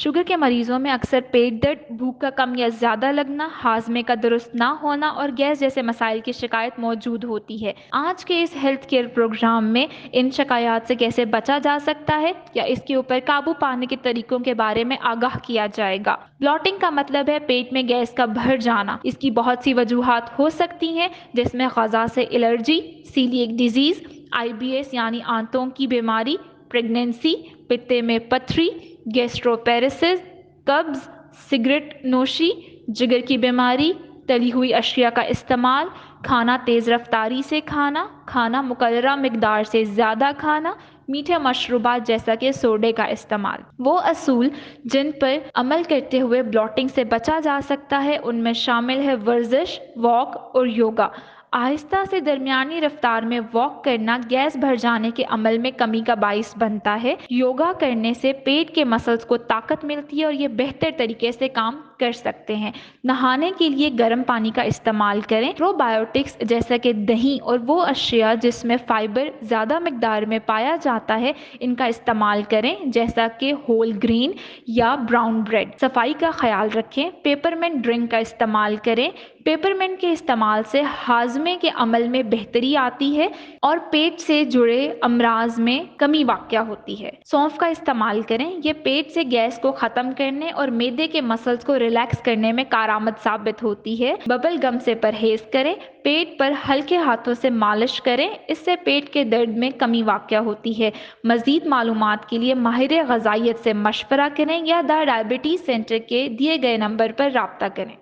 Sugar के मरीजों में अक्सर पेट दर्द, भूख का कम या ज़्यादा लगना, हाजमे का दुरुस्त ना होना और गैस जैसे मसाइल की शिकायत मौजूद होती है। आज के इस हेल्थ केयर प्रोग्राम में इन शिकायत से कैसे बचा जा सकता है या इसके ऊपर काबू पाने के तरीकों के बारे में आगाह किया जाएगा। ब्लॉटिंग का मतलब है पेट में गैस का भर जाना। इसकी बहुत सी वजूहात हो सकती हैं, जिसमें ग़ज़ा से एलर्जी, सीलिएक डिजीज़, IBS यानी आंतों की बीमारी, प्रेगनेंसी, पित्ते में पथरी, गैस्ट्रोपेरेसिस, कब्ज, सिगरेट नोशी, जिगर की बीमारी, तली हुई अशिया का इस्तेमाल, खाना तेज़ रफ्तारी से खाना, खाना मुकर्ररा मिकदार से ज़्यादा खाना, मीठे मशरूबात जैसा कि सोडे का इस्तेमाल। वो असूल जिन पर अमल करते हुए ब्लॉटिंग से बचा जा सकता है उनमें शामिल है वर्जिश, वॉक और योगा। आहिस्ता से दरमियानी रफ्तार में वॉक करना गैस भर जाने के अमल में कमी का बाइस बनता है। योगा करने से पेट के मसल्स को ताकत मिलती है और ये बेहतर तरीके से काम कर सकते हैं। नहाने के लिए गर्म पानी का इस्तेमाल करें। प्रोबायोटिक्स जैसा कि दही और वो अशिया जिसमें फाइबर ज़्यादा मिकदार में पाया जाता है, इनका इस्तेमाल करें, जैसा कि होल ग्रेन या ब्राउन ब्रेड। सफाई का ख्याल रखें। पेपरमेंट ड्रिंक का इस्तेमाल करें। पेपरमेंट के इस्तेमाल से हाजमे के अमल में बेहतरी आती है और पेट से जुड़े अमराज में कमी वाक़या होती है। सौंफ का इस्तेमाल करें। ये पेट से गैस को ख़त्म करने और मैदे के मसल्स को रिलैक्स करने में कारआमद साबित होती है। बबल गम से परहेज़ करें। पेट पर हल्के हाथों से मालिश करें, इससे पेट के दर्द में कमी वाक़या होती है। मज़ीद मालूमात के लिए माहिर ग़ज़ाइयत से मशवरा करें या द डायबिटीज़ सेंटर के दिए गए नंबर पर राब्ता करें।